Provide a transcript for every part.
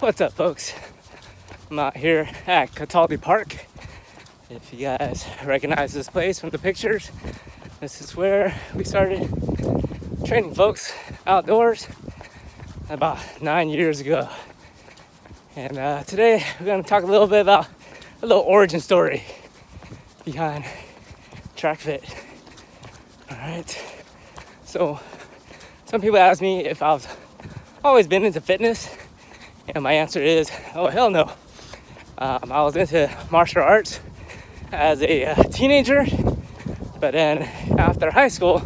What's up, folks? I'm out here at Cataldi Park. If you guys recognize this place from the pictures, this is where we started training folks outdoors about 9 years ago. And today we're going to talk a little bit about a little origin story behind TracFit. All right. So some people ask me if I've always been into fitness, and my answer is, oh, hell no. I was into martial arts as a teenager, but then after high school,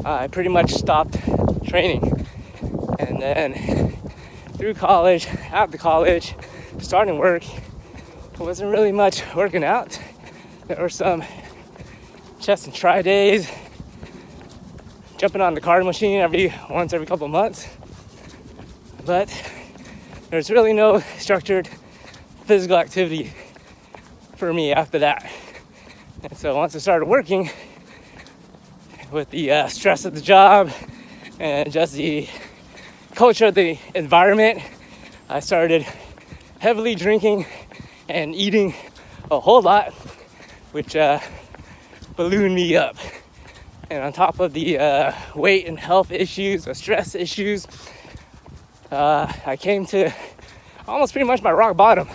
I pretty much stopped training. And then through college, after college, starting work, it wasn't really much working out. There were some chest and tri days, jumping on the card machine every couple of months. But there's really no structured physical activity for me after that. And so once I started working with the stress of the job and just the culture of the environment, I started heavily drinking and eating a whole lot, which ballooned me up. And on top of the weight and health issues or stress issues, I came to almost pretty much my rock bottom,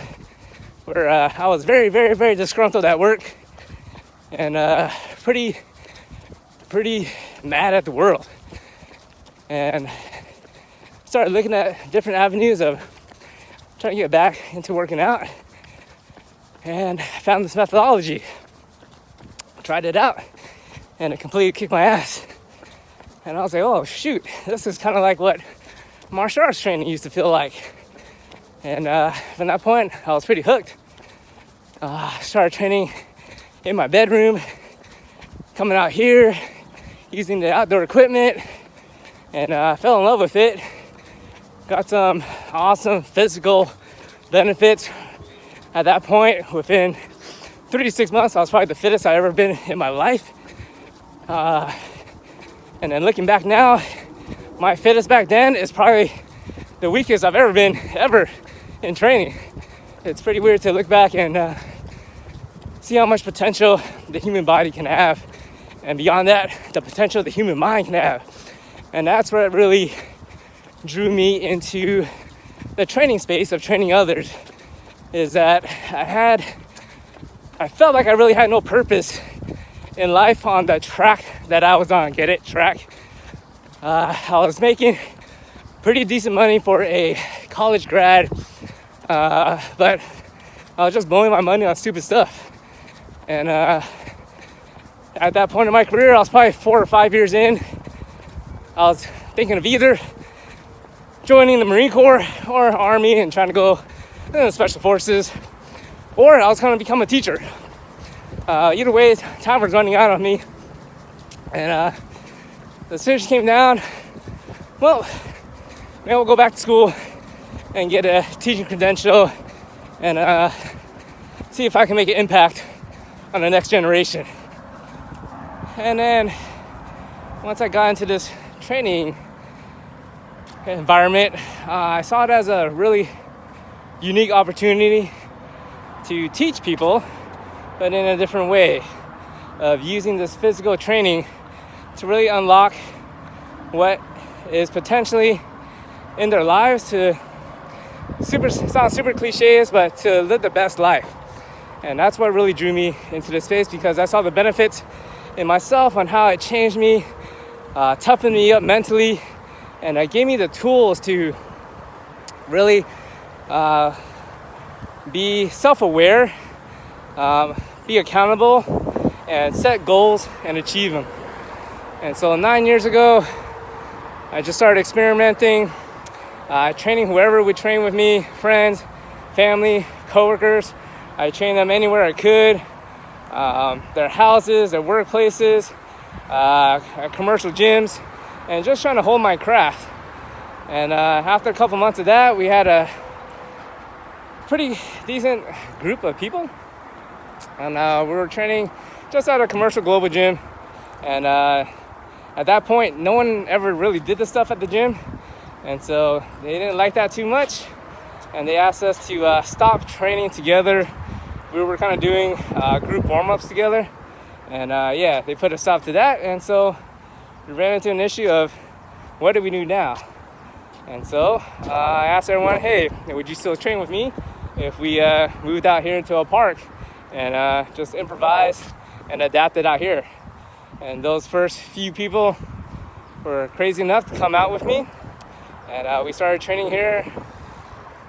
where I was very, very, very disgruntled at work and pretty mad at the world. And started looking at different avenues of trying to get back into working out, and found this methodology. Tried it out, and it completely kicked my ass. And I was like, oh shoot, this is kind of like what martial arts training used to feel like. And from that point, I was pretty hooked. Started training in my bedroom, coming out here, using the outdoor equipment, and I fell in love with it. Got some awesome physical benefits. At that point, within 3 to 6 months, I was probably the fittest I've ever been in my life. And then looking back now, my fittest back then is probably the weakest I've ever been in training. It's pretty weird to look back and see how much potential the human body can have, and beyond that, the potential the human mind can have. And that's what really drew me into the training space of training others, is that I felt like I really had no purpose in life on the track that I was on. Get it? Track. I was making pretty decent money for a college grad, but I was just blowing my money on stupid stuff. And at that point in my career, I was probably 4 or 5 years in. I was thinking of either joining the Marine Corps or Army and trying to go in the Special Forces, or I was going to become a teacher. Either way, time was running out on me. And the decision came down, well, maybe I'll go back to school and get a teaching credential and see if I can make an impact on the next generation. And then once I got into this training environment, I saw it as a really unique opportunity to teach people, but in a different way, of using this physical training to really unlock what is potentially in their lives, to sound super cliches, but to live the best life. And that's what really drew me into this space, because I saw the benefits in myself on how it changed me, toughened me up mentally, and it gave me the tools to really be self-aware, be accountable, and set goals and achieve them. And so 9 years ago, I just started experimenting, training whoever would train with me, friends, family, coworkers. I trained them anywhere I could, their houses, their workplaces, commercial gyms, and just trying to hold my craft. And after a couple months of that, we had a pretty decent group of people, and we were training just at a commercial global gym. And at that point, no one ever really did the stuff at the gym, and so they didn't like that too much. and they asked us to stop training together. We were kind of doing group warm-ups together, and yeah, they put a stop to that. And so we ran into an issue of what do we do now? And so I asked everyone, hey, would you still train with me if we moved out here into a park and just improvise and adapt it out here? And those first few people were crazy enough to come out with me, and we started training here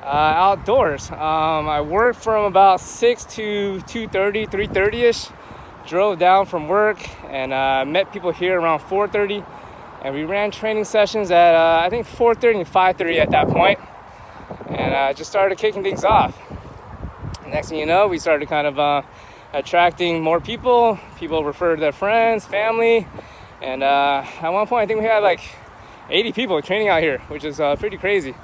outdoors. I worked from about 6 to 2:30, 3:30ish. Drove down from work and met people here around 4:30, and we ran training sessions at I think 4:30 and 5:30 at that point, and just started kicking things off. Next thing you know, we started kind of attracting more people. People referred their friends, family, and at one point I think we had like 80 people training out here, which is pretty crazy.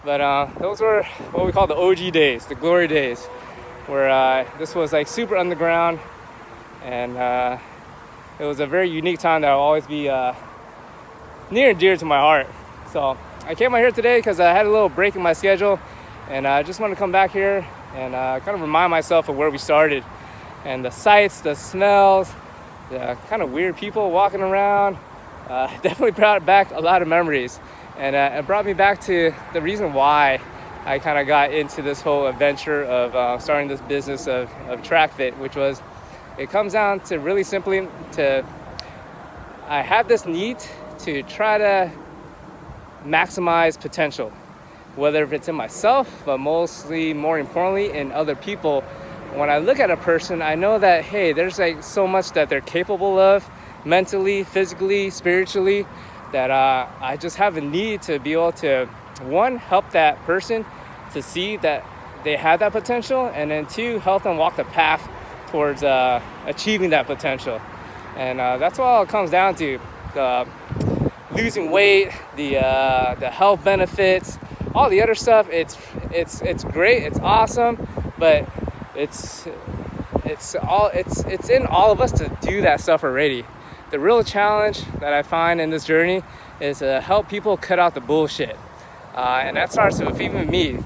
But those were what we call the OG days, the glory days, where this was like super underground, and it was a very unique time that will always be near and dear to my heart. So I came out here today because I had a little break in my schedule, and I just wanted to come back here and kind of remind myself of where we started, and the sights, the smells, the kind of weird people walking around. Definitely brought back a lot of memories, and it brought me back to the reason why I kind of got into this whole adventure of starting this business of TracFit, which was, it comes down to really simply I have this need to try to maximize potential, whether if it's in myself, but mostly, more importantly, in other people. When I look at a person, I know that, hey, there's like so much that they're capable of, mentally, physically, spiritually, that I just have a need to be able to, one, help that person to see that they have that potential, and then two, help them walk the path towards achieving that potential. And that's what it comes down to. Losing weight, the health benefits, all the other stuff, it's great, it's awesome, but it's in all of us to do that stuff already. The real challenge that I find in this journey is to help people cut out the bullshit, and that starts with even me.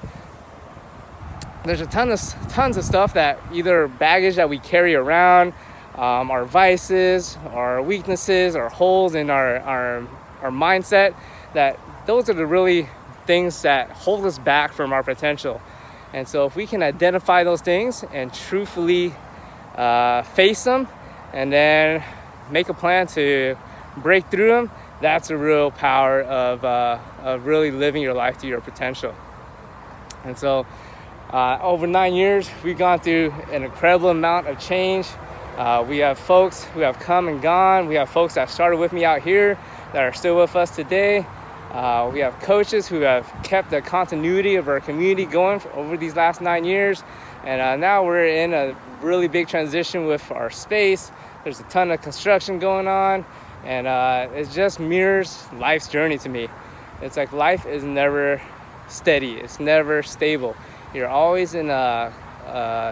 There's tons of stuff that either baggage that we carry around, our vices, our weaknesses, our holes in our mindset, that those are the really things that hold us back from our potential. And so if we can identify those things and truthfully face them, and then make a plan to break through them, that's the real power of really living your life to your potential. And so over 9 years, we've gone through an incredible amount of change. We have folks who have come and gone. We have folks that started with me out here that are still with us today. We have coaches who have kept the continuity of our community going over these last 9 years. And now we're in a really big transition with our space. There's a ton of construction going on, and it just mirrors life's journey to me. It's like life is never steady. It's never stable. You're always in a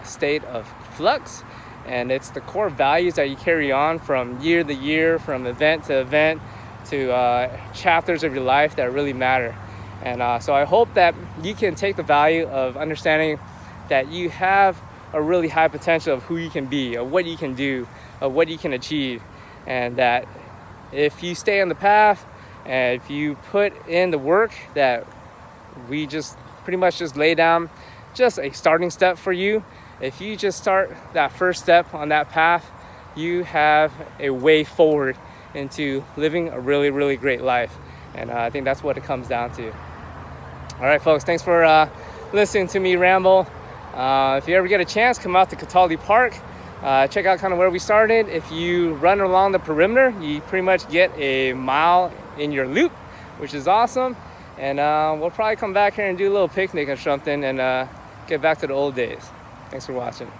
state of flux, and it's the core values that you carry on from year to year, from event to event, to chapters of your life that really matter. And so I hope that you can take the value of understanding that you have a really high potential of who you can be, of what you can do, of what you can achieve, and that if you stay on the path and if you put in the work that we just pretty much just lay down, just a starting step for you. If you just start that first step on that path, you have a way forward into living a really, really great life. And I think that's what it comes down to. All right, folks, thanks for listening to me ramble. If you ever get a chance, come out to Cataldi Park. Check out kind of where we started. If you run along the perimeter, you pretty much get a mile in your loop, which is awesome. And we'll probably come back here and do a little picnic or something and get back to the old days. Thanks for watching.